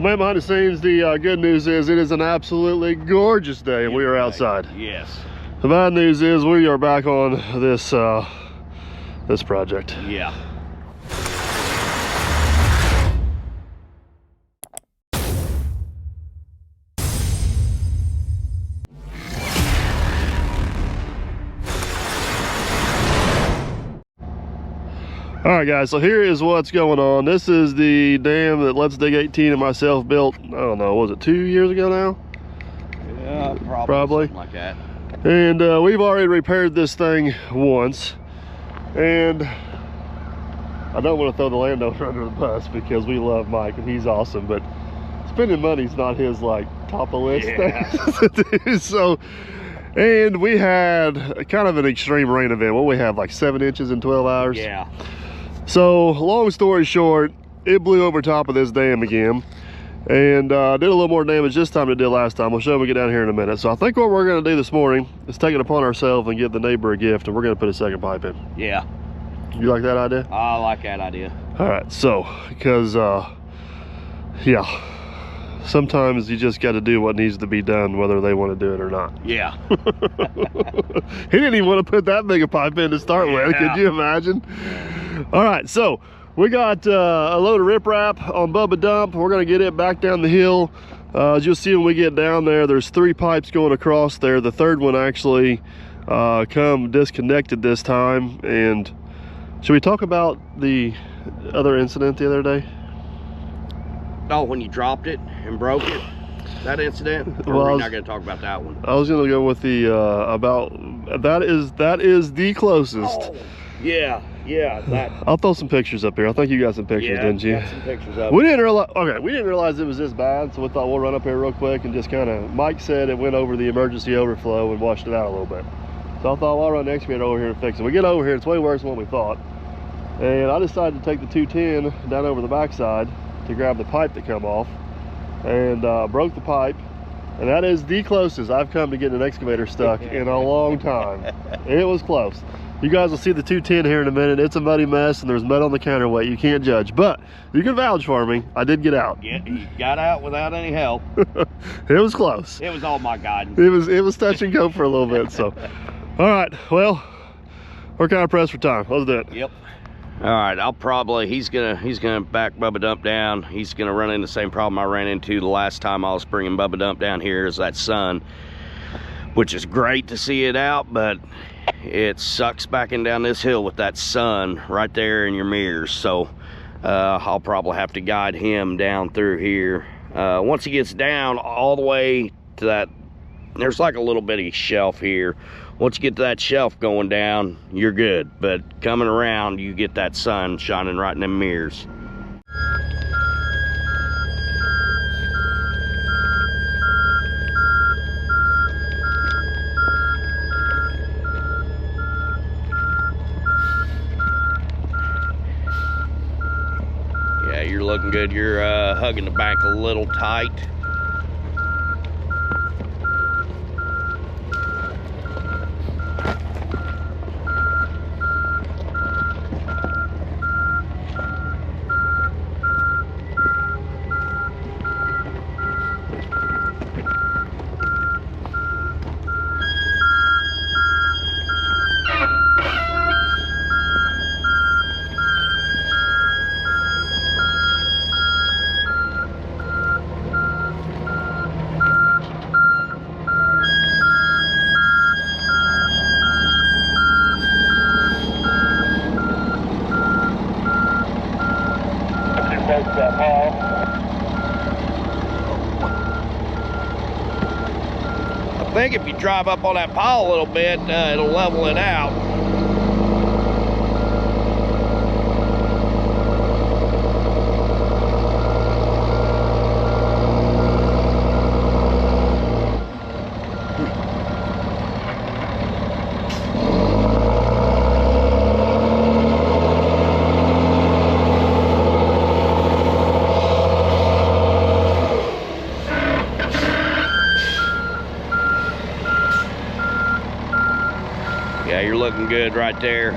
man, behind the scenes, the good news is it is an absolutely gorgeous day and we are outside. Yes. The bad news is we are back on this this project. Yeah. All right, guys, so here is what's going on. This is the dam that Let's Dig 18 and myself built, I don't know, was it 2 years ago now? Yeah, probably. Something like that. And we've already repaired this thing once. And I don't want to throw the landowner under the bus because we love Mike and he's awesome, but spending money's not his, like, top of list thing. So, and we had kind of an extreme rain event. What we have, like 7 inches in 12 hours? Yeah. So, long story short, it blew over top of this dam again and did a little more damage this time than it did last time. We'll show when we get down here in a minute. So I think what we're going to do this morning is take it upon ourselves and give the neighbor a gift, and we're going to put a second pipe in. Yeah. You like that idea? I like that idea. All right, so, because, yeah, sometimes you just got to do what needs to be done, whether they want to do it or not. Yeah. He didn't even want to put that big a pipe in to start with. Could you imagine? All right, so we got a load of riprap on Bubba Dump. We're going to get it back down the hill. As you'll see when we get down there, there's 3 pipes going across there. The third one actually come disconnected this time. And should we talk about the other incident the other day? Oh, when you dropped it and broke it, that incident? Or Well, we're not going to talk about that one? I was going to go with the about that is the closest. Oh, yeah, that. I'll throw some pictures up here. I think you got some pictures, didn't you? Got some pictures of We didn't realize. Okay, we didn't realize it was this bad, so we thought we'll run up here real quick and just kind of. Mike said it went over the emergency overflow and washed it out a little bit. So I thought, well, I'll run the excavator over here and fix it. We get over here, it's way worse than what we thought. And I decided to take the 210 down over the backside to grab the pipe that come off, and broke the pipe. And that is the closest I've come to getting an excavator stuck in a long time. It was close. You guys will see the 210 here in a minute. It's a muddy mess and there's mud on the counterweight. You can't judge, but you can vouch for me. I did get out. Yeah, you got out without any help. It was close. It was all my guidance. It was touch and go for a little bit. So, all right. Well, we're kind of pressed for time. Let's do it. Yep. All right. He's gonna back Bubba Dump down. He's gonna run into the same problem I ran into the last time I was bringing Bubba Dump down here. Is that sun, which is great to see it out, but it sucks backing down this hill with that sun right there in your mirrors. So I'll probably have to guide him down through here. Once he gets down all the way to that, there's like a little bitty shelf here. Once you get to that shelf going down, you're good. But coming around, you get that sun shining right in them mirrors. Yeah, you're looking good. You're hugging the bank a little tight. I think if you drive up on that pile a little bit, it'll level it out. Yeah, you're looking good right there.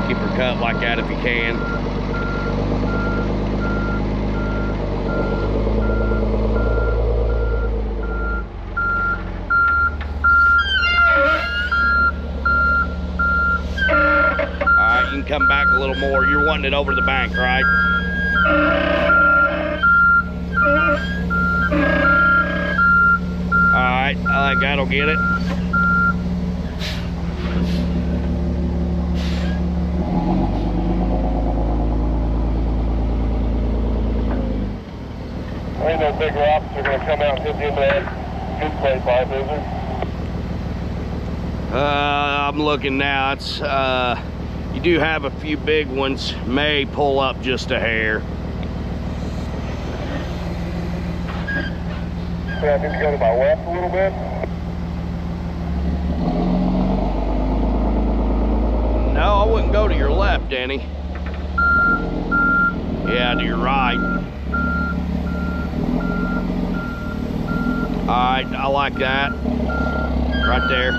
Keep her cut like that if you can. little more. You're wanting it over the bank, right? All right, I think that'll get it. Ain't no big rocks are going to come out and hit the end of that good clay pipe, is there? I'm looking now. It's you do have a few big ones. May pull up just a hair. Do I need to go to my left a little bit? No, I wouldn't go to your left, Danny. Yeah, to your right. All right, I like that. Right there.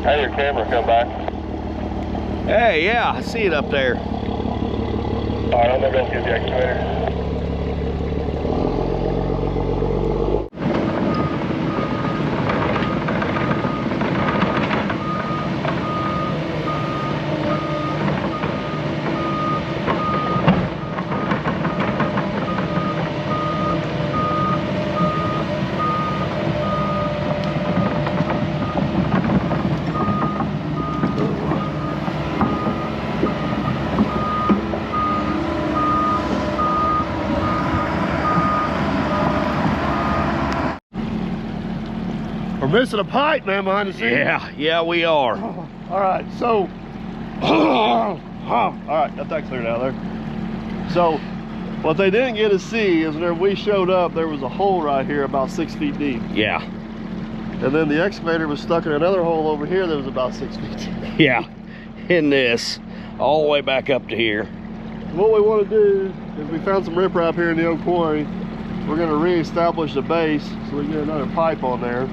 How your camera come back? Hey, yeah, I see it up there. All right, I'm gonna go get the excavator. We're missing a pipe, man, behind the scenes. Yeah, we are. All right, so, all right, got that cleared out there. So, what they didn't get to see is whenever we showed up, there was a hole right here about 6 feet deep. Yeah. And then the excavator was stuck in another hole over here that was about 6 feet deep. Yeah, in this, all the way back up to here. What we want to do is we found some riprap here in the old quarry. We're going to re-establish the base so we can get another pipe on there.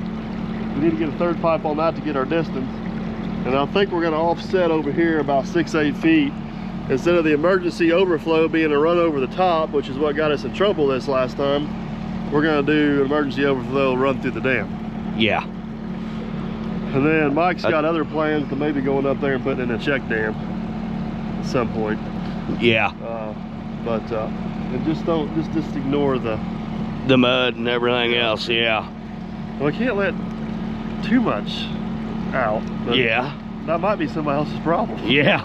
We need to get a third pipe on that to get our distance. And I think we're going to offset over here about 6-8 feet. Instead of the emergency overflow being a run over the top, which is what got us in trouble this last time, we're going to do an emergency overflow run through the dam. Yeah. And then Mike's got other plans to maybe going up there and putting in a check dam at some point. Yeah. And just ignore the mud and everything else. Yeah. Well, we can't let too much out. But yeah. That might be somebody else's problem. Yeah.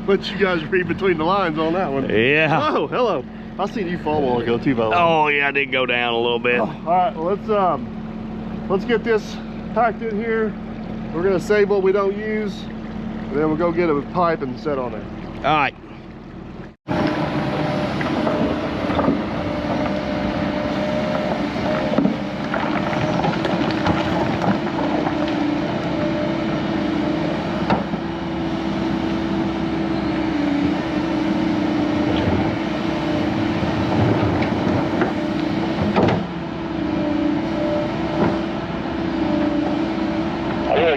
But you guys read between the lines on that one. Yeah. Oh, hello. I seen you fall a while ago too, by the way. Oh yeah, I did go down a little bit. All right, well, let's get this packed in here. We're gonna save what we don't use, and then we'll go get a pipe and set on it. All right.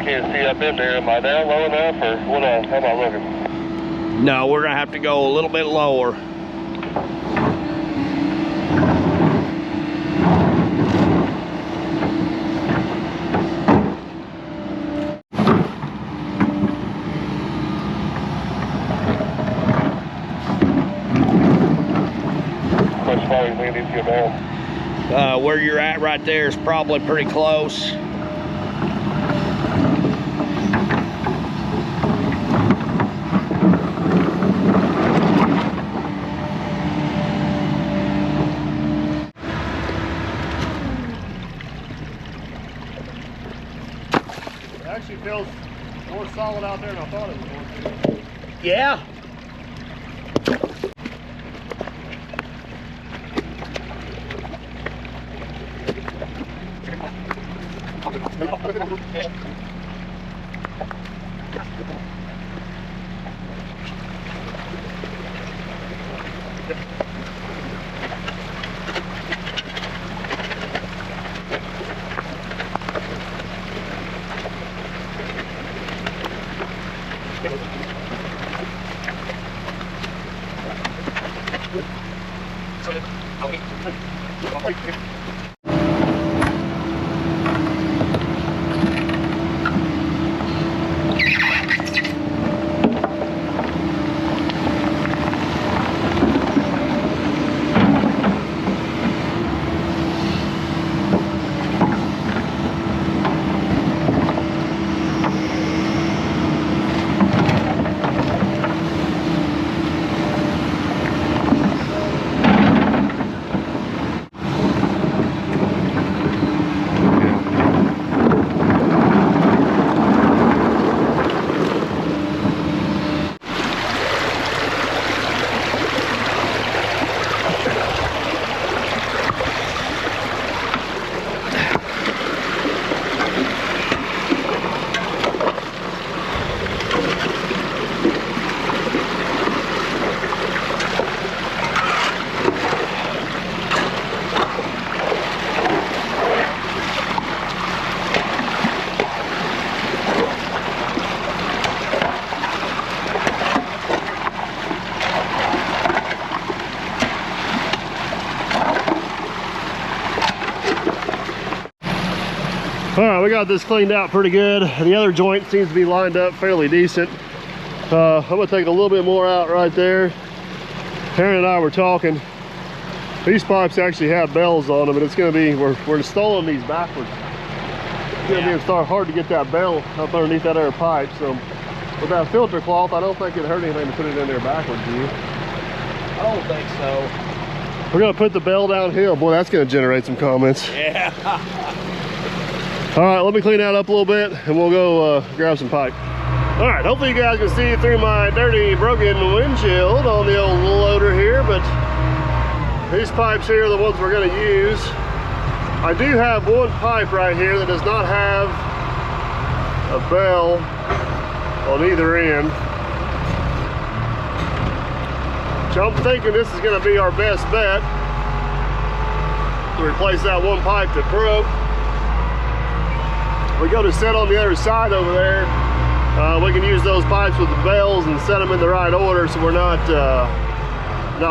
Can't see up in there. Am I down low enough, or what? How am I looking? No, we're gonna have to go a little bit lower. How much farther do we need to get down? Where you're at right there is probably pretty close. Actually feels more solid out there than I thought it was going to. Yeah. All right, we got this cleaned out pretty good. The other joint seems to be lined up fairly decent. I'm gonna take a little bit more out right there. Aaron and I were talking. These pipes actually have bells on them, and it's gonna be, we're installing these backwards. It's gonna be hard to get that bell up underneath that other pipe. So with that filter cloth, I don't think it hurt anything to put it in there backwards, do you? I don't think so. We're gonna put the bell downhill. Boy, that's gonna generate some comments. Yeah. All right, let me clean that up a little bit and we'll go grab some pipe. All right, hopefully you guys can see through my dirty, broken windshield on the old loader here, but these pipes here are the ones we're gonna use. I do have one pipe right here that does not have a bell on either end. So I'm thinking this is gonna be our best bet to replace that one pipe that broke. We go to set on the other side over there. We can use those pipes with the bells and set them in the right order, so we're not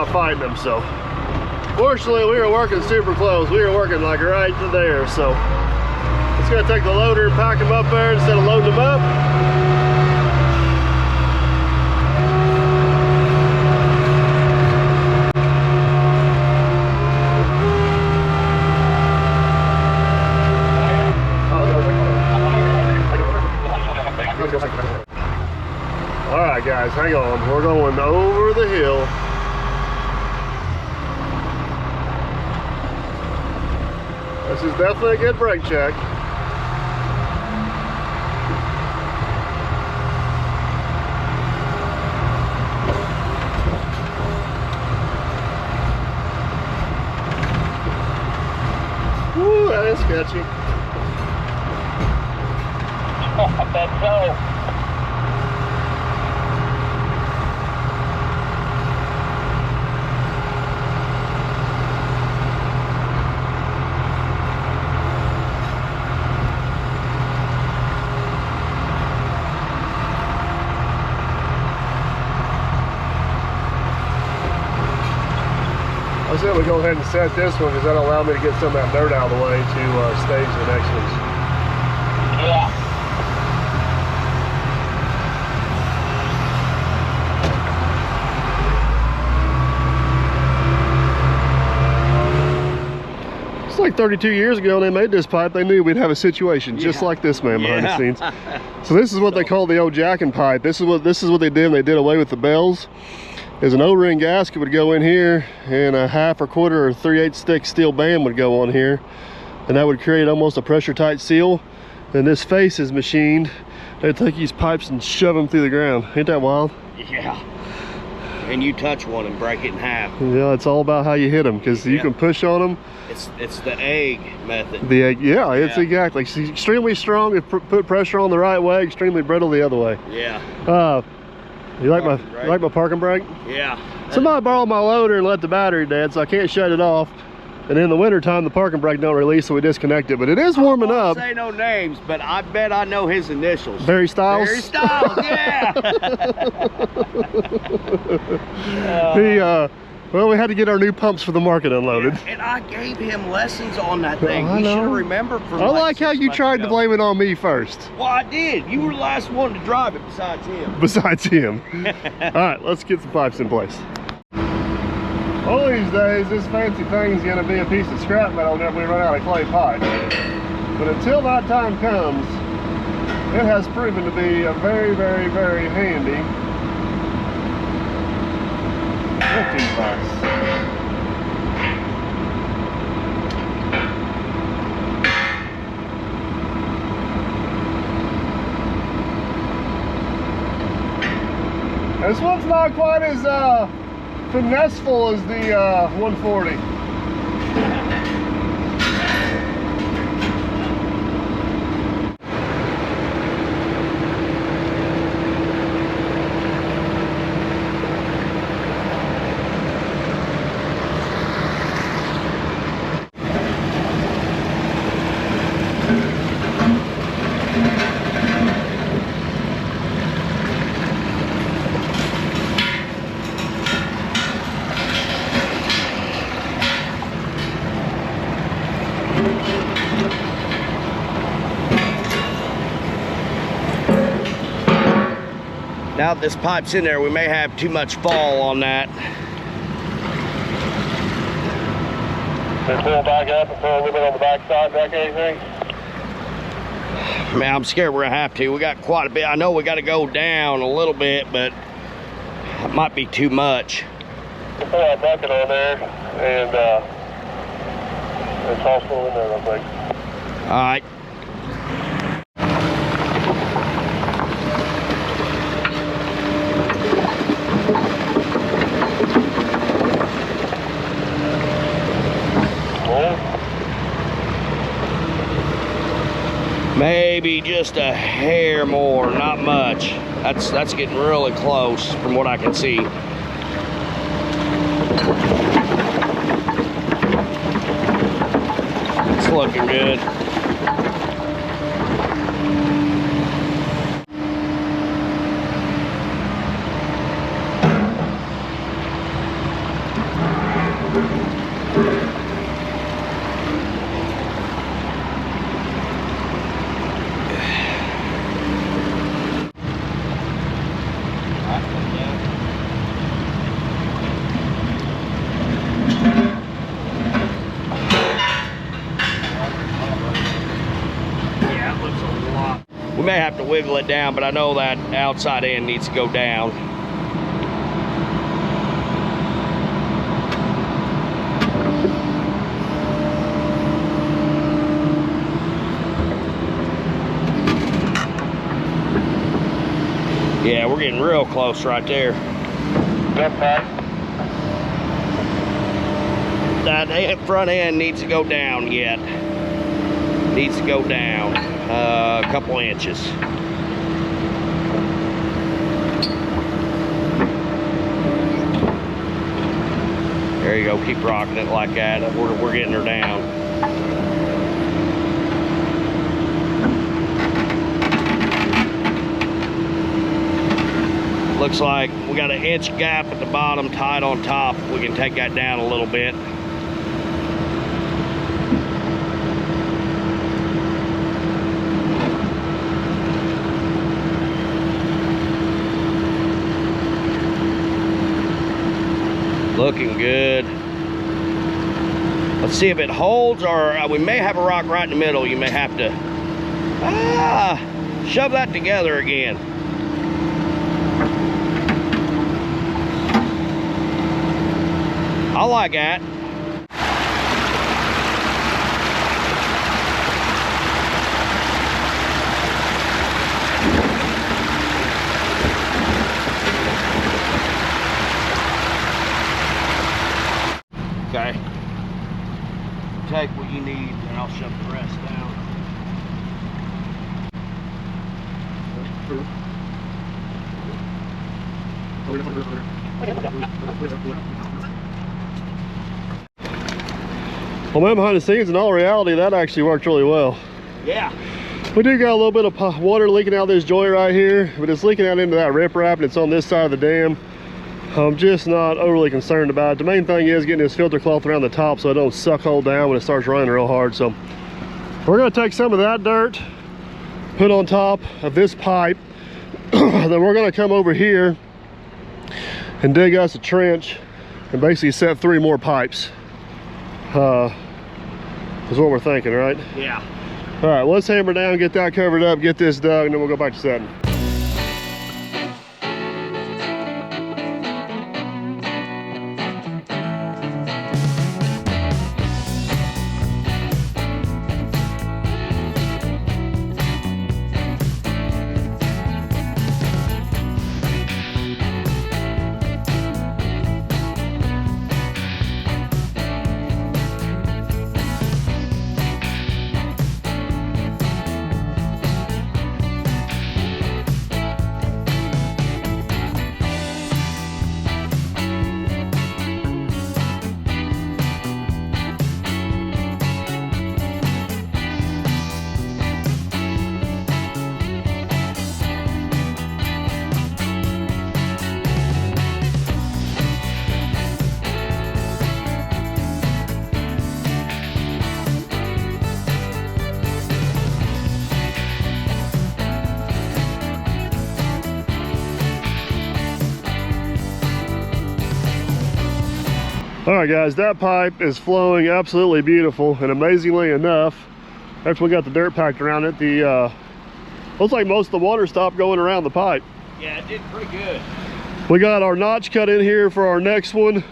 fighting them. So fortunately, we were working super close. We were working like right to there. So it's gonna take the loader and pack them up there instead of loading them up. All right, guys, hang on. We're going over the hill. This is definitely a good brake check. Woo, that is sketchy. I bet so. I said we go ahead and set this one because that'll allow me to get some of that dirt out of the way to stage the next ones. Yeah. It's like 32 years ago when they made this pipe, they knew we'd have a situation just like this man behind the scenes. So this is what they call the old jacking pipe. This is what they did when they did away with the bells. Is an O-ring gasket would go in here, and a half or quarter or 3/8 thick steel band would go on here, and that would create almost a pressure tight seal. And this face is machined. They take these pipes and shove them through the ground. Ain't that wild? Yeah. And you touch one and break it in half. Yeah, it's all about how you hit them, because you can push on them. It's the egg method. The egg, yeah, it's exactly. It's extremely strong if put pressure on the right way, extremely brittle the other way. Yeah. You like my parking brake? Yeah. Somebody borrowed my loader and let the battery dead, so I can't shut it off. And in the wintertime, the parking brake don't release, so we disconnect it. But it is warming up. I won't say no names, but I bet I know his initials. Barry Styles? Barry Styles, yeah. Well, we had to get our new pumps for the market unloaded. And I gave him lessons on that thing. I He know. should have remembered from I like how you tried to blame it on me first. Well, I did. You were the last one to drive it besides him. Besides him. All right, let's get some pipes in place. All these days, this fancy thing's gonna be a piece of scrap metal whenever we run out of clay pipe. But until that time comes, it has proven to be a very, very, very handy lifting device. This one's not quite as finesseful as the 140. Now that this pipe's in there, we may have too much fall on that. Just pull back up and throw a little bit on the back side, back anything? Man, I'm scared we're gonna have to. We got quite a bit. I know we gotta go down a little bit, but it might be too much. We'll pull that bucket on there and toss it in there real quick. All right. Maybe just a hair more, not much. That's getting really close from what I can see. It's looking good. We may have to wiggle it down, but I know that outside end needs to go down. Yeah, we're getting real close right there. That front end needs to go down yet. Needs to go down a couple inches. There you go, keep rocking it like that. We're getting her down. Looks like we got an inch gap at the bottom, tight on top. We can take that down a little bit. Looking good. Let's see if it holds, or we may have a rock right in the middle. You may have to shove that together again. I like that. Okay. Take what you need and I'll shove the rest down. Well, man, behind the scenes, in all reality, that actually worked really well. Yeah. We do got a little bit of water leaking out this joint right here, but it's leaking out into that riprap, and it's on this side of the dam. I'm just not overly concerned about it. The main thing is getting this filter cloth around the top so it don't suck hole down when it starts running real hard. So we're gonna take some of that dirt, put on top of this pipe, then we're gonna come over here and dig us a trench and basically set 3 more pipes. Is what we're thinking, right? Yeah. All right, let's hammer down, get that covered up, get this dug, and then we'll go back to setting. All right, guys, that pipe is flowing absolutely beautiful, and amazingly enough, after we got the dirt packed around it, looks like most of the water stopped going around the pipe. Yeah, it did pretty good. We got our notch cut in here for our next one.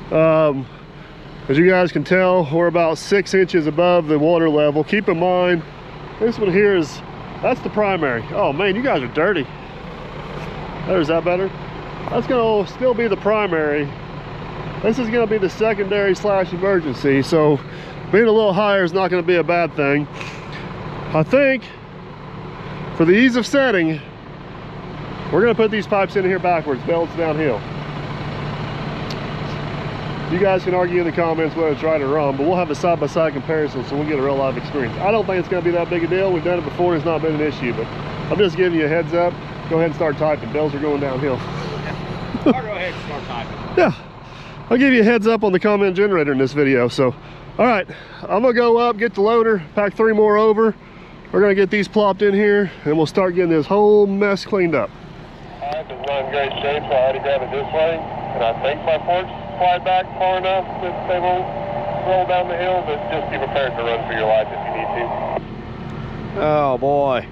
As you guys can tell, we're about 6 inches above the water level. Keep in mind, this one here that's the primary. Oh man, you guys are dirty. There's that better. That's gonna still be the primary. This is going to be the secondary / emergency, so being a little higher is not going to be a bad thing. I think for the ease of setting, we're going to put these pipes in here backwards, belts downhill. You guys can argue in the comments whether it's right or wrong, but we'll have a side-by-side comparison so we'll get a real live experience. I don't think it's going to be that big a deal. We've done it before, it's not been an issue, but I'm just giving you a heads up. Go ahead and start typing. Bells are going downhill. I'll go ahead and start typing. Yeah. I'll give you a heads up on the comment generator in this video. So, all right, I'm gonna go up, get the loader, pack 3 more over. We're gonna get these plopped in here, and we'll start getting this whole mess cleaned up. All right, it's not in great shape, so I had to grab it this way, and I think my forks slide back far enough that they won't roll down the hill, but just be prepared to run for your life if you need to. Oh boy.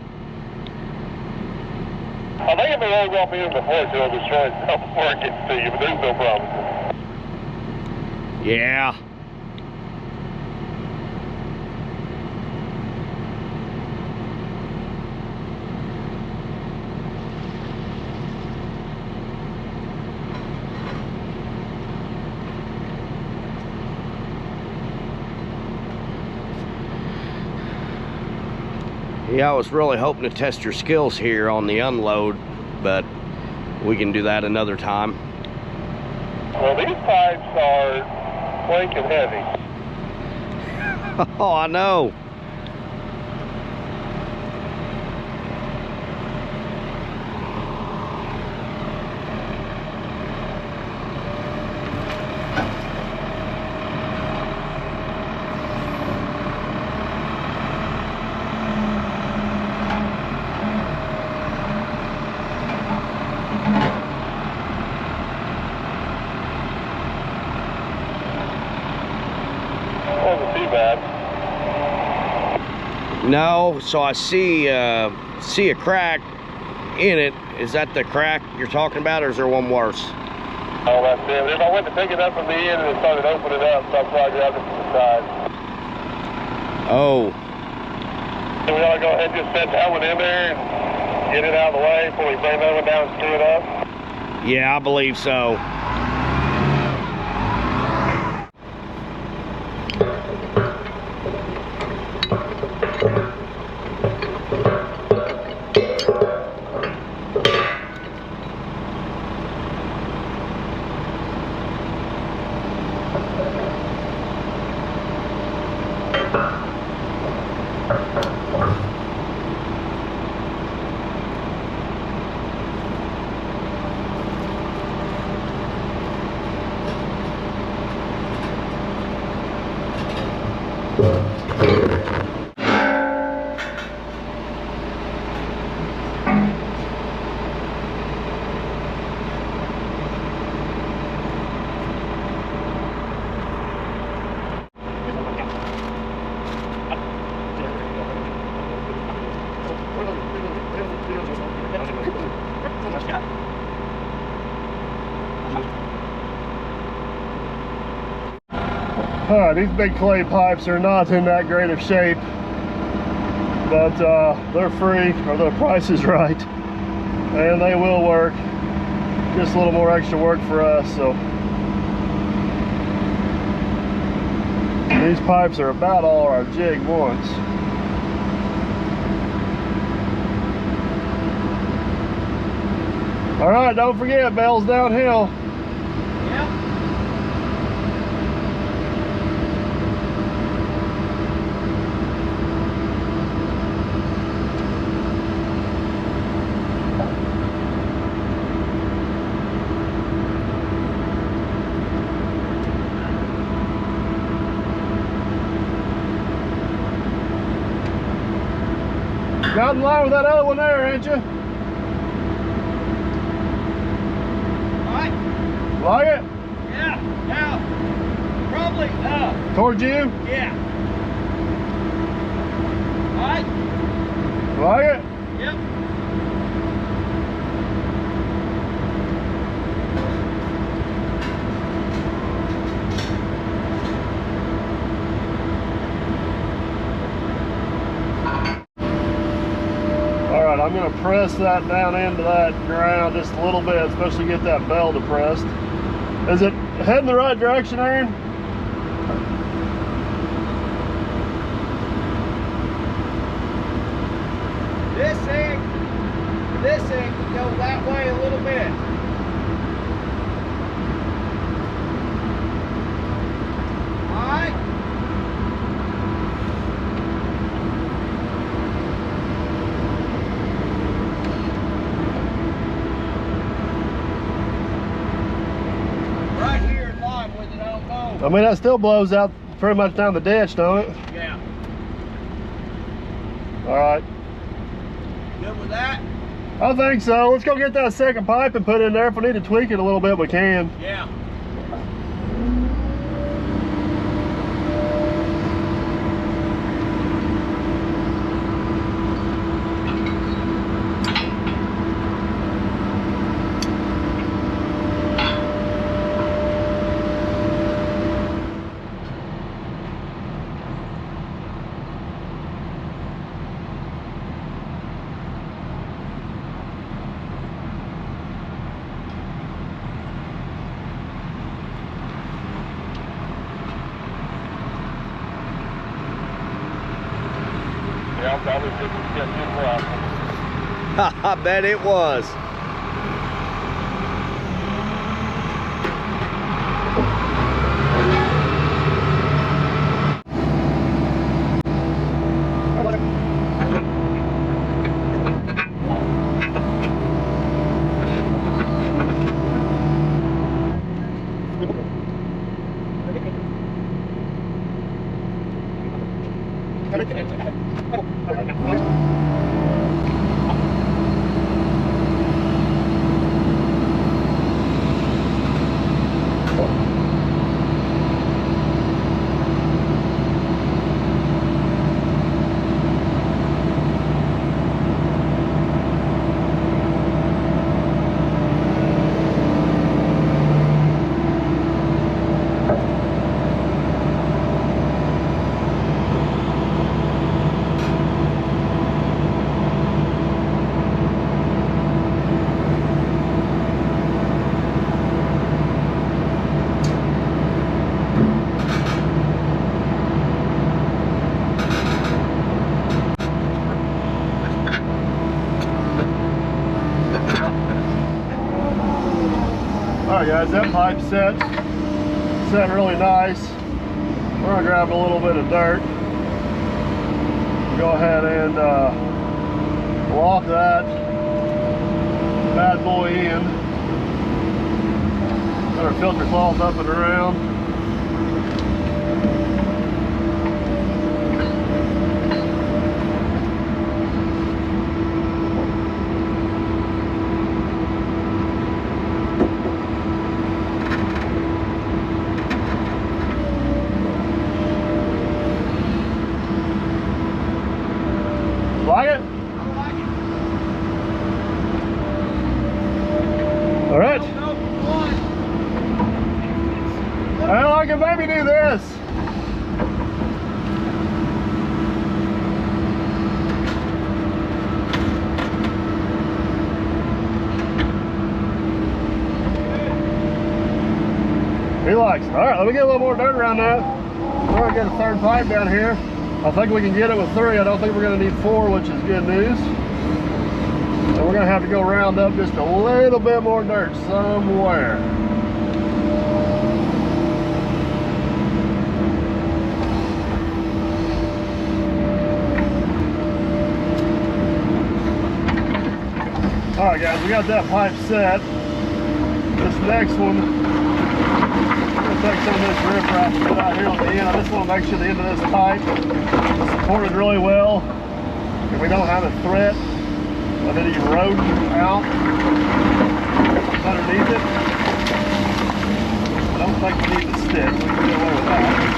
I think if it rolls off in before, it'll destroy itself before it gets to you, but there's no problem. Yeah. Yeah, I was really hoping to test your skills here on the unload, but we can do that another time. Well, these pipes are plank and heavy. Oh, I know. No, so I see a crack in it. Is that the crack you're talking about, or is there one worse? Oh, that's it. If I went to pick it up from the end and it started opening up, so that's why I grabbed it from the side. Oh. So we ought to go ahead and just set that one in there and get it out of the way before we bring that one down and screw it up? Yeah, I believe so. These big clay pipes are not in that great of shape, but they're free, or the price is right, and they will work. Just a little more extra work for us. So these pipes are about all our jig wants. All right, don't forget, Bell's downhill. Yep. Got in line with that other one there, ain't you? Alright. Like it? Yeah. Now, probably Towards you? Yeah. Alright. Like it? Yep. Alright, I'm going to press that down into that ground just a little bit, especially get that bell depressed. Is it heading the right direction, Aaron? This thing can go that way a little bit. Alright. Right here in line with it, I don't know. I mean, that still blows out pretty much down the ditch, don't it? Yeah. Alright. Good with that? I think so. Let's go get that second pipe and put it in there. If we need to tweak it a little bit, we can. Yeah. Yeah, I'm probably just getting in well. I bet it was. Alright guys, that pipe's set really nice. We're going to grab a little bit of dirt. Go ahead and lock that bad boy in. Got our filter cloth up and around. we can maybe do this. He likes it. All right, let me get a little more dirt around that. We're gonna get a third pipe down here. I think we can get it with 3. I don't think we're gonna need 4, which is good news. And we're gonna have to go round up just a little bit more dirt somewhere. All right, guys, we got that pipe set. This next one, take some of this riprap and put out here on the end. I just want to make sure the end of this pipe is supported really well and we don't have a threat of any eroding out underneath it. I don't think we need the stick. We can get away with that.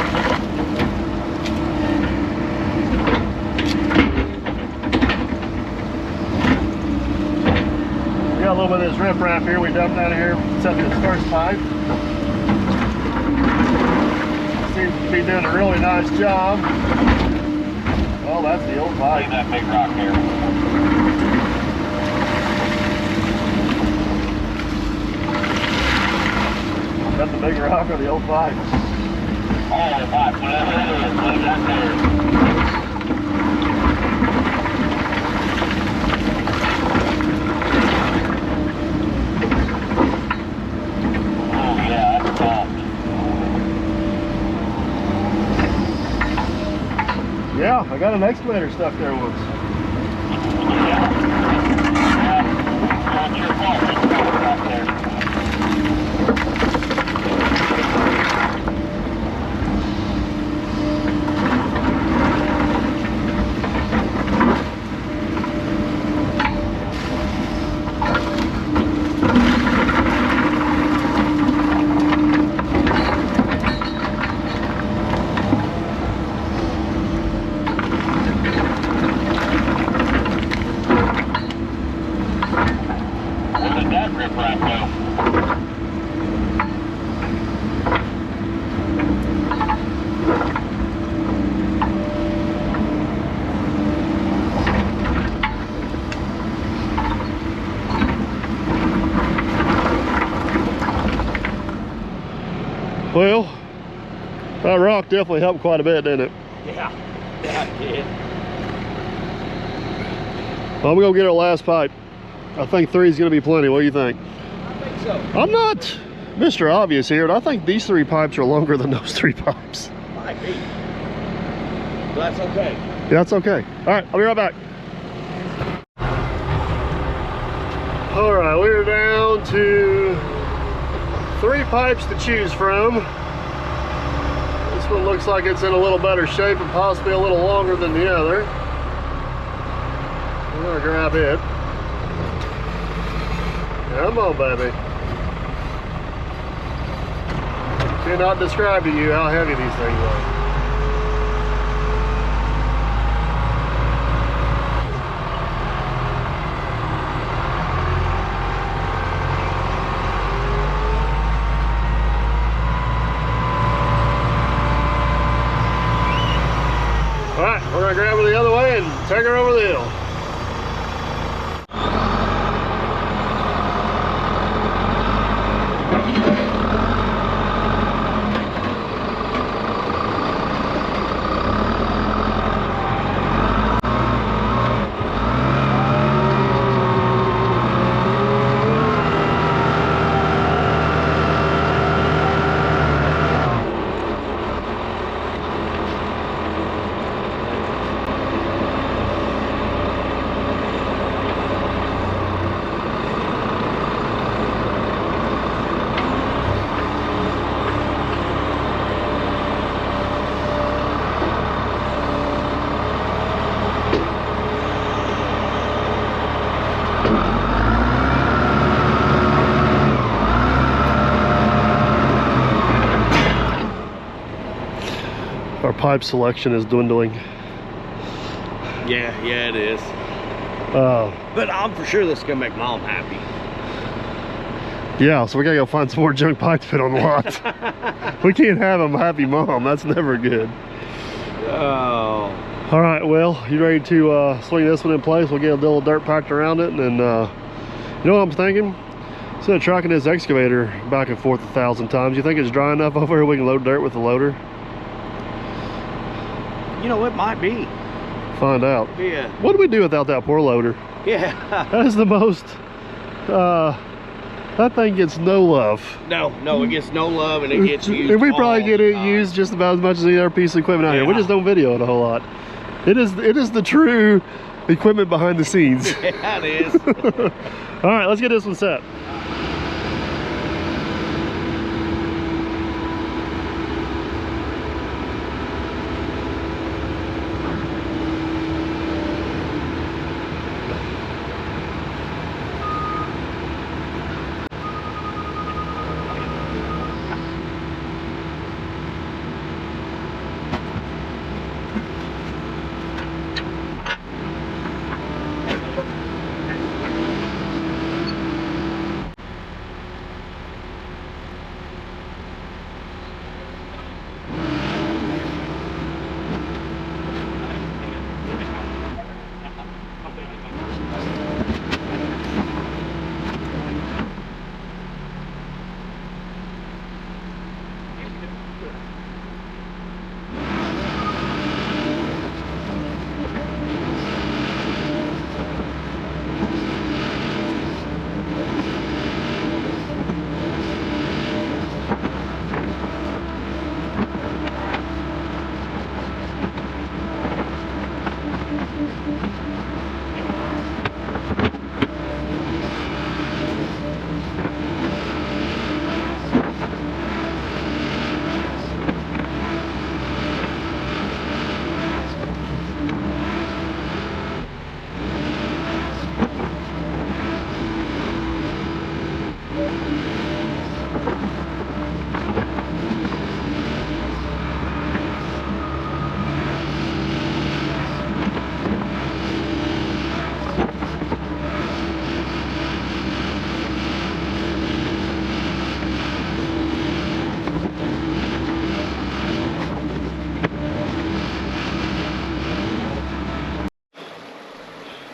We got a little bit of this riprap here. We dumped out of here, set this first pipe. Seems to be doing a really nice job. Oh, that's the old pipe. See that big rock here. Is that the big rock or the old pipe? Oh, the pipe, whatever it is, leave that there. Oh yeah, that's soft. Yeah, I got an excavator stuck there once. Yeah. That's your fault. It's right there. Well, that rock definitely helped quite a bit, didn't it? Yeah, it did. I'm gonna go get our last pipe. I think 3 is gonna be plenty. What do you think? I think so. I'm not Mr. Obvious here, but I think these 3 pipes are longer than those 3 pipes. Might be. That's okay. Yeah, that's okay. All right, I'll be right back. All right, we're down to 3 pipes to choose from. This one looks like it's in a little better shape and possibly a little longer than the other. I'm gonna grab it. Come on, baby. Cannot describe to you how heavy these things are. All right, we're gonna grab her the other way and take her over the hill. Our pipe selection is dwindling. Yeah, it is. But I'm for sure this is gonna make Mom happy. Yeah, so we gotta go find some more junk pipe to put on the lot. We can't have a happy mom. That's never good. Oh. All right, well, you ready to swing this one in place? We'll get a little dirt packed around it, and then, you know what I'm thinking? Instead of tracking this excavator back and forth 1,000 times, you think it's dry enough over here we can load dirt with the loader? You know, it might be. Find out. Yeah. What do we do without that poor loader? Yeah. That is the most, that thing gets no love. No, it gets no love, and it gets used. And we probably get it all the time. used just about as much as any other piece of equipment out here. We Yeah. just don't video it a whole lot. It is the true equipment behind the scenes. Yeah, it is. All right, let's get this one set.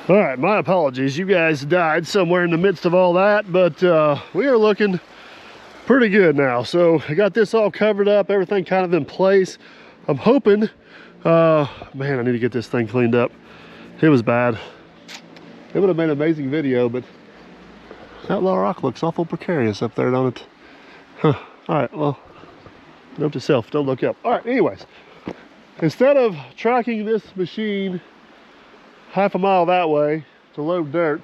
All right, my apologies. You guys died somewhere in the midst of all that, but we are looking pretty good now. So I got this all covered up, everything kind of in place. I'm hoping, man, I need to get this thing cleaned up. It was bad. It would have been an amazing video, but that little rock looks awful precarious up there, don't it? Huh. All right, well, note to self, don't look up. All right, anyways, instead of tracking this machine half a mile that way to load dirt,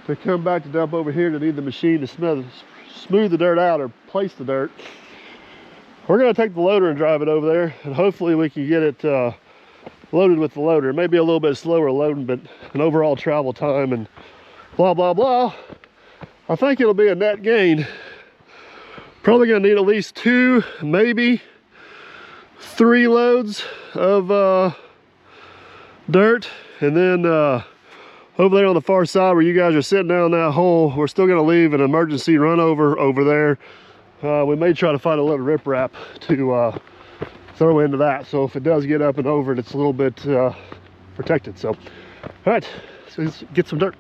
to come back to dump over here to need the machine to smooth the dirt out or place the dirt, we're going to take the loader and drive it over there, and hopefully we can get it loaded with the loader. It may be a little bit slower loading, but an overall travel time and blah blah blah, I think it'll be a net gain. Probably going to need at least 2, maybe 3 loads of dirt. And then over there on the far side where you guys are sitting down that hole, we're still gonna leave an emergency run over there. We may try to find a little riprap to throw into that. So if it does get up and over, it's a little bit protected. So, all right, so let's get some dirt.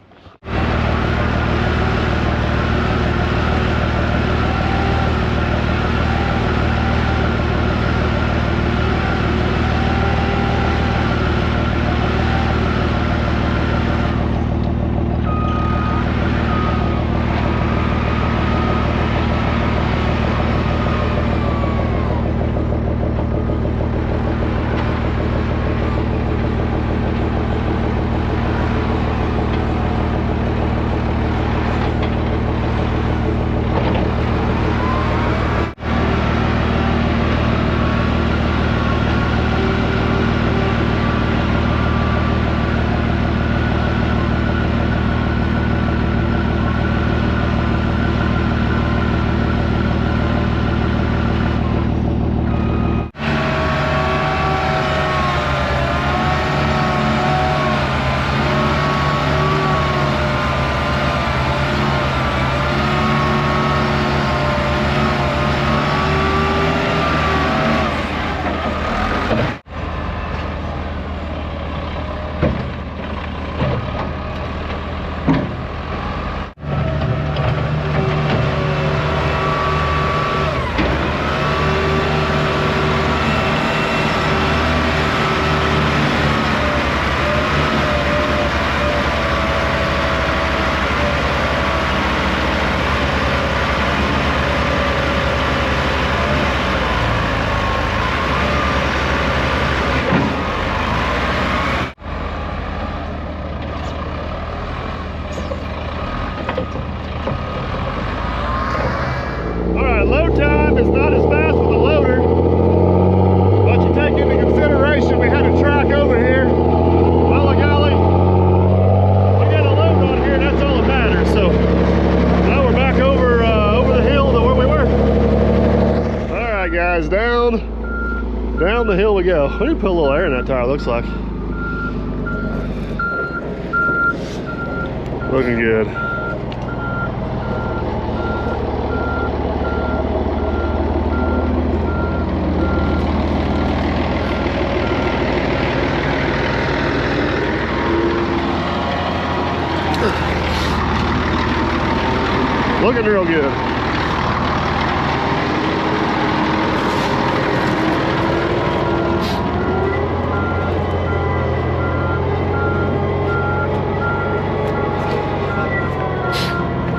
it's not as fast with a loader, but you take into consideration we had a track over here. By golly, we got a load on here, and that's all that matters. So now we're back over the hill to where we were. All right, guys, down the hill we go. We need to put a little air in that tire, looks like. Looking good. Looking real good.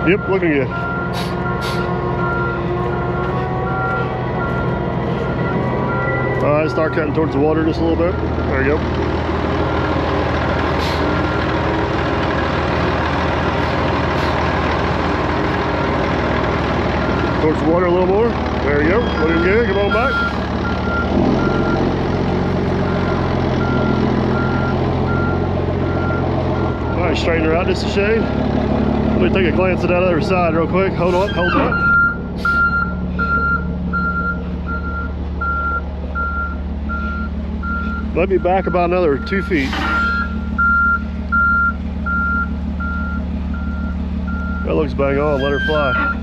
Yep, looking good. All right, start cutting towards the water just a little bit. There you go. Towards the water a little more. There you go. Looking good. Come on back. All right, straighten her out just a shade. Let me take a glance at that other side real quick. Hold on, hold on. Let me back about another 2 feet. That looks bang on. Let her fly.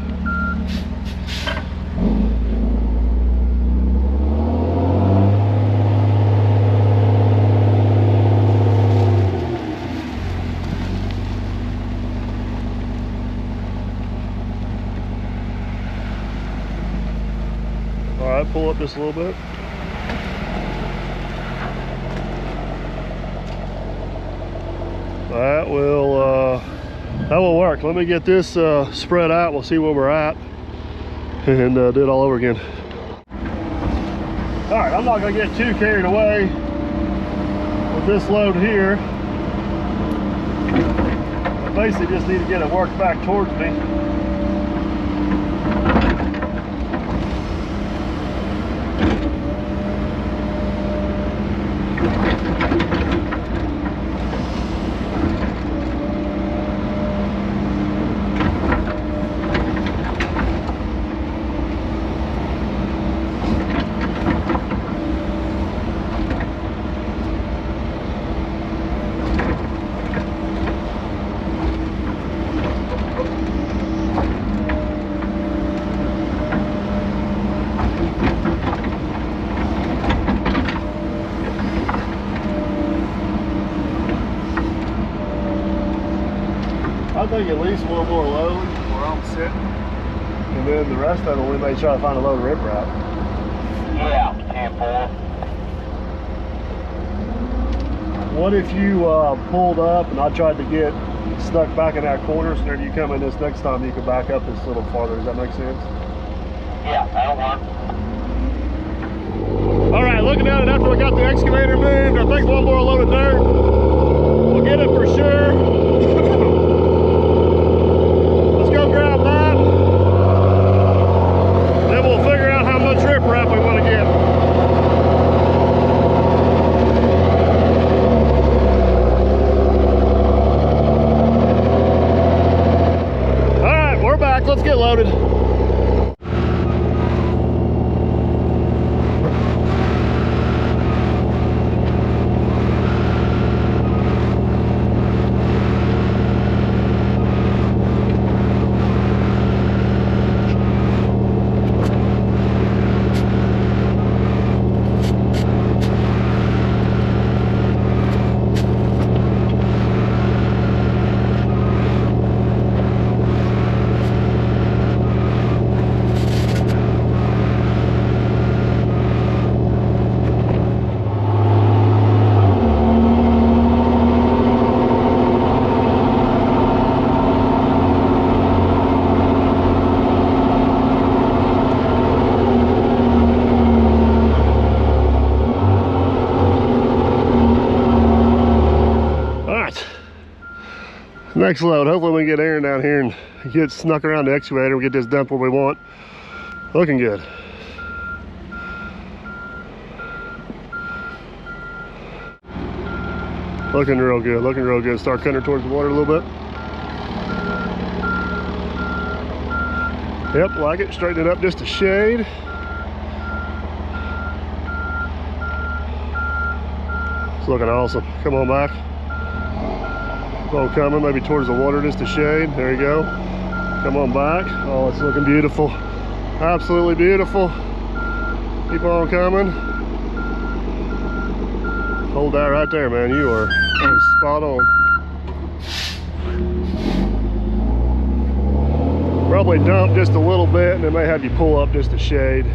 Pull up just a little bit. That will work. Let me get this spread out. We'll see where we're at and do it all over again. All right, I'm not gonna get too carried away with this load here. I basically just need to get it worked back towards me. I think at least one more load where I'm sitting, and then the rest of it we may try to find a load of riprap. Yeah, 10-4. What if you pulled up and I tried to get stuck back in that corner, so then you come in this next time you can back up this a little farther? Does that make sense? Yeah, that'll work. All right, looking at it after we got the excavator moved, I think one more load of dirt. We'll get it for sure. Let's go grab that. Then we'll figure out how much riprap we want to get. All right, we're back. Let's get loaded. Next load, hopefully we can get Aaron down here and get snuck around the excavator and get this dumped where we want. Looking good. Looking real good, looking real good. Start cutting her towards the water a little bit. Yep, like it. Straighten it up just a shade. It's looking awesome. Come on back. Oh, coming maybe towards the water just a shade. There you go. Come on back. Oh, it's looking beautiful. Absolutely beautiful. Keep on coming. Hold that right there, man. You are spot on. Probably dump just a little bit and then may have you pull up just a shade.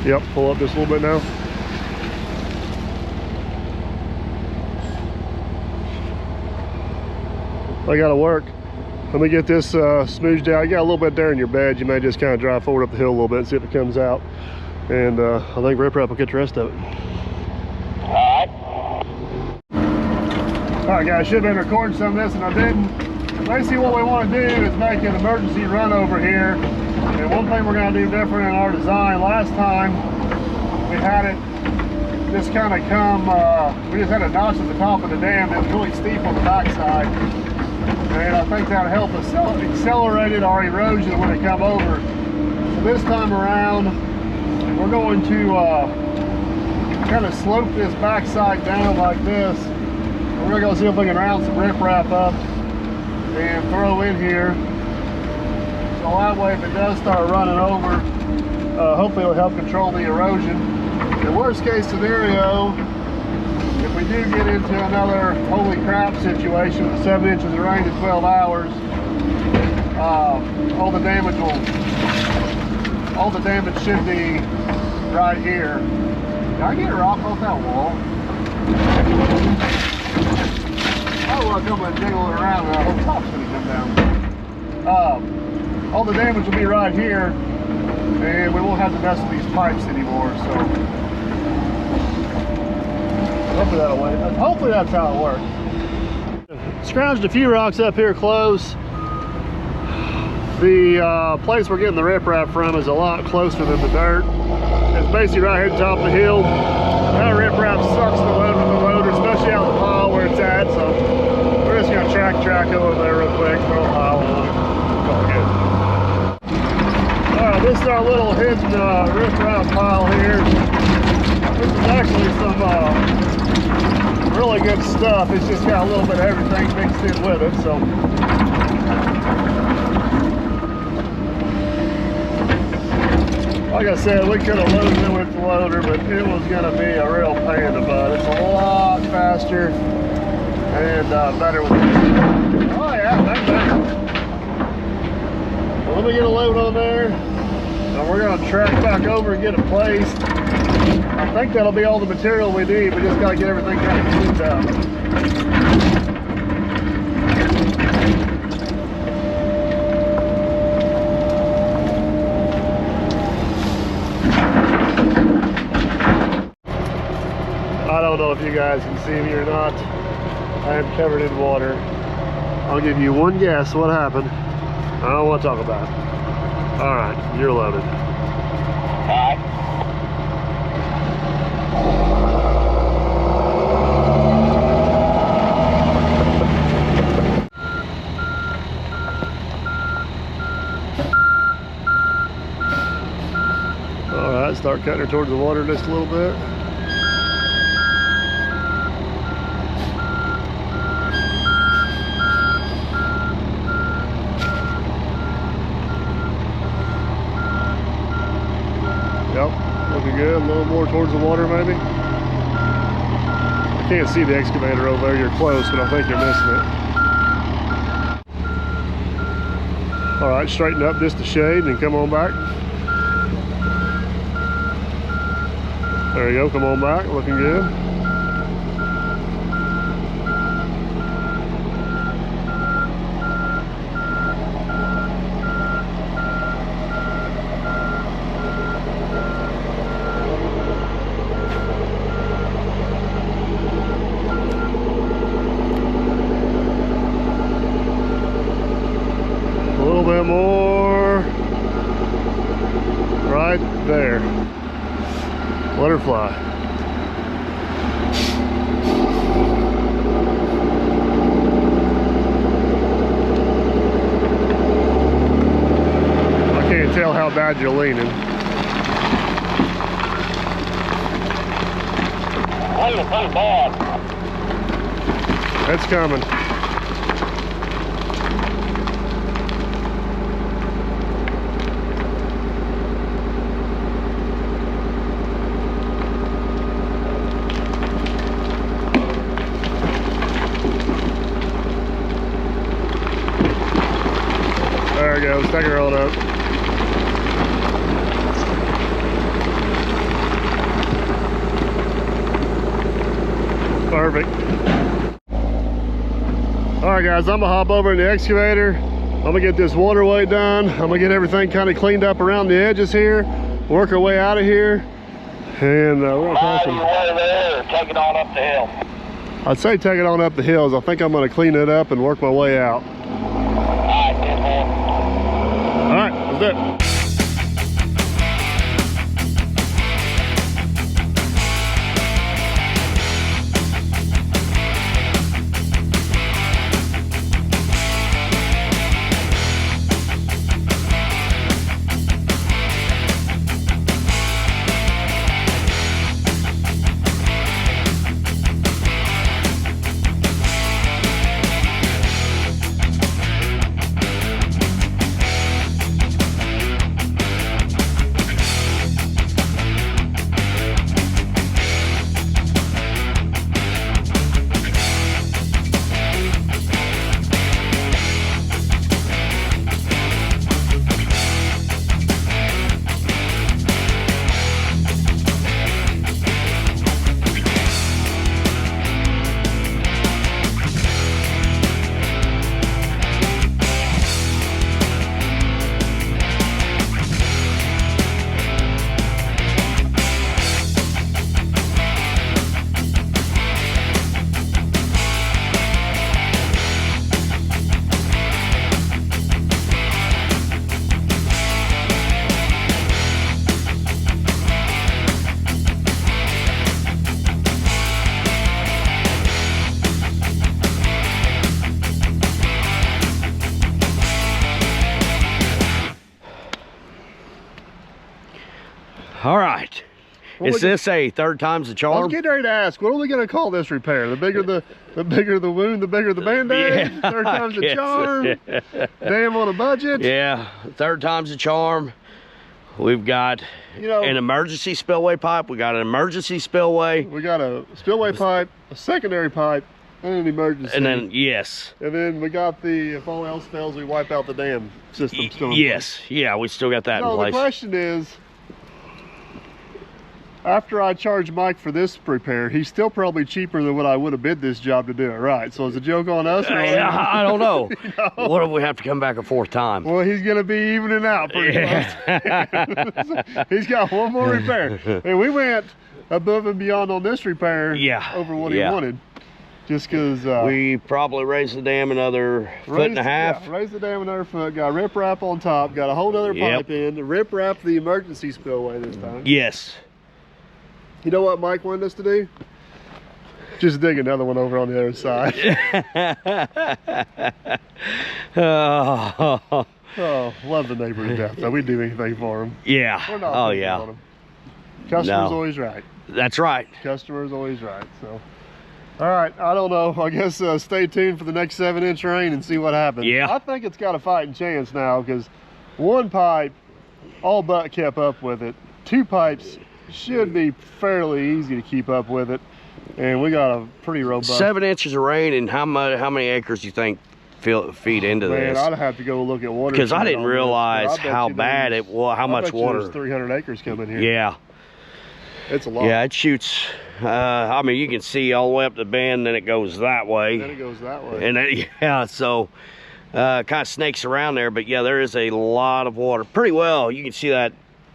Yep, pull up just a little bit now. I gotta work. Let me get this smoothed out. You got a little bit there in your bed. You may just kind of drive forward up the hill a little bit and see if it comes out. And I think riprap will get the rest of it. All right, guys, should have been recording some of this and I didn't. Basically what we want to do is make an emergency run over here. And one thing we're going to do different in our design, last time we had it just kind of come, we just had a notch at the top of the dam that was really steep on the backside. And I think that'll help us accelerate our erosion when it come over. So this time around, we're going to kind of slope this backside down like this. We're going to go see if we can round some riprap up and throw in here. So that way, if it does start running over, hopefully it'll help control the erosion. The worst case scenario, if we do get into another holy crap situation with 7 inches of rain in 12 hours, all the damage should be right here. Can I get a rock off that wall? I don't want to come and jiggle it around and the whole top's going to come down. All the damage will be right here and we won't have to mess with these pipes anymore. So hopefully that'll work. Hopefully that's how it works. Scrounged a few rocks up here close. The place we're getting the riprap from is a lot closer than the dirt. It's basically right here at the top of the hill. That riprap sucks the load with the loader, especially out of the pile where it's at. So we're just gonna track over there real quick, throw a pile on it. Alright, this is our little hidden riprap pile here. This is actually some really good stuff. It's just got a little bit of everything mixed in with it. So like I said, we could have loaded it with the loader, but it was going to be a real pain in the butt. It's a lot faster and better with it. Oh yeah, that's better. Well, let me get a load on there, and we're going to track back over and get it placed. I think that'll be all the material we need. We just got to get everything kind of cleaned up. I don't know if you guys can see me or not. I am covered in water. I'll give you one guess what happened. I don't want to talk about it. All right, you're loaded. All right, start cutting her towards the water just a little bit. Yep, looking good. A little more towards the water maybe. I can't see the excavator over there. You're close, but I think you're missing it. All right, straighten up just a shade and come on back. There you go, come on back, looking good. A little bit more. right there. Let her fly. I can't tell how bad you're leaning. Leaning pretty bad. It's coming. There it goes. Take her on up. Perfect. All right, guys, I'm gonna hop over in the excavator. I'm gonna get this waterway done. I'm gonna get everything kind of cleaned up around the edges here, work our way out of here, and we're gonna pass some. Way there, or take it on up the hill. I'd say take it on up the hills. I think I'm gonna clean it up and work my way out. Alright, good man. All right, let's do it. All right. Is this a third time's the charm? I was getting ready to ask, what are we going to call this repair? The bigger the wound, the bigger the band-aid? Yeah, third time's the charm? Damn on a budget? Yeah, third time's the charm. We've got an emergency spillway pipe. We got an emergency spillway. We got a spillway pipe, a secondary pipe, and an emergency. And then, yes. And then we got the, if all else fails, we wipe out the dam system still in Yes, yeah, we still got that in place. The question is, after I charge Mike for this repair, he's still probably cheaper than what I would have bid this job to do it right. So is the joke on us? Or I don't know. What if we have to come back a fourth time? Well, he's going to be evening out pretty much. He's got one more repair. And we went above and beyond on this repair over what he wanted. Just because... we probably raised the dam another foot and a half. Yeah, raised the dam another foot, got riprap on top, got a whole other pipe in, riprap the emergency spillway this time. Yes. You know what Mike wanted us to do? Just dig another one over on the other side. Oh, love the neighbor to death. So we do anything for him. Yeah. We're not oh, yeah. On him. Customer's always right. That's right. Customer's always right. So, all right. I don't know. I guess stay tuned for the next 7-inch rain and see what happens. Yeah. I think it's got a fighting chance now because one pipe all but kept up with it. 2 pipes should be fairly easy to keep up with it, and we got a pretty robust 7 inches of rain. And how many acres do you think feed into this? Man, I'd have to go look at water because I didn't realize how bad it was, how much water. There's 300 acres coming here. Yeah, it's a lot. Yeah, it shoots. I mean, you can see all the way up the bend, then it goes that way. Then it goes that way. And then, so kind of snakes around there. But yeah, there is a lot of water. Pretty well, you can see that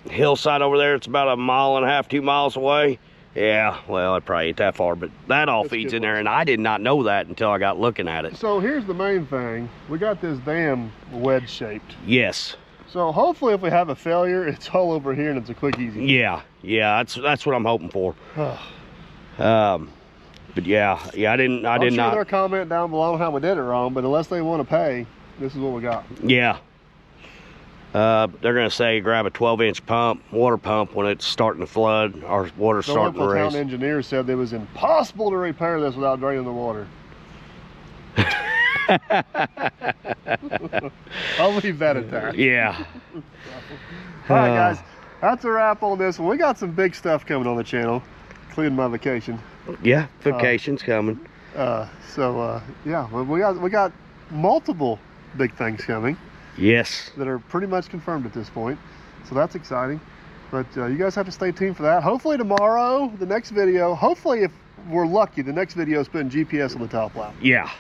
hillside over there. It's about 1.5 miles, 2 miles away. Yeah, well, it probably ain't that far, but that all feeds in there, and I did not know that until I got looking at it. So here's the main thing. We got this dam wedge shaped. Yes. So hopefully if we have a failure, it's all over here and it's a quick, easy. Yeah, that's what I'm hoping for. But yeah, I did not. Their comment down below how we did it wrong, but unless they want to pay, this is what we got. Yeah. They're gonna say grab a 12-inch pump, water pump, when it's starting to flood or water's starting to raise. The local town engineer said it was impossible to repair this without draining the water. I'll leave that at that. Yeah. All right, guys, that's a wrap on this one. We got some big stuff coming on the channel, including my vacation. Yeah, vacation's coming. Yeah, we got multiple big things coming. Yes. That are pretty much confirmed at this point. So that's exciting. But you guys have to stay tuned for that. Hopefully tomorrow, the next video, hopefully if we're lucky, the next video is putting GPS on the top lap. Yeah.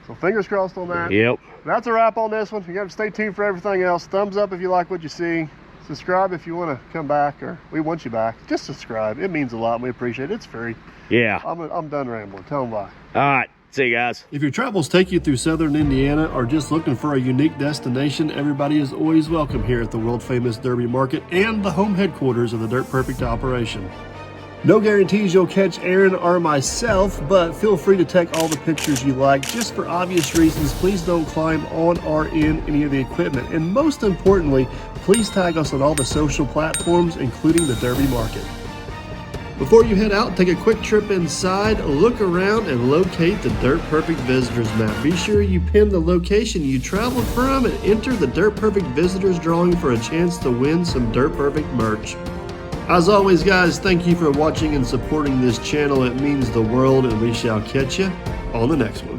So fingers crossed on that. Yep. That's a wrap on this one. You got to stay tuned for everything else. Thumbs up if you like what you see. Subscribe if you want to come back, or we want you back. Just subscribe. It means a lot. And we appreciate it. It's free. Yeah. I'm done rambling. Tell them why. All right. See you guys. If your travels take you through southern Indiana or just looking for a unique destination, everybody is always welcome here at the world famous Derby Market and the home headquarters of the Dirt Perfect operation. No guarantees you'll catch Aaron or myself, but feel free to take all the pictures you like. Just for obvious reasons, please don't climb on or in any of the equipment. And most importantly, please tag us on all the social platforms, including the Derby Market. Before you head out, take a quick trip inside, look around, and locate the Dirt Perfect Visitors Map. Be sure you pin the location you traveled from and enter the Dirt Perfect Visitors drawing for a chance to win some Dirt Perfect merch. As always, guys, thank you for watching and supporting this channel. It means the world, and we shall catch you on the next one.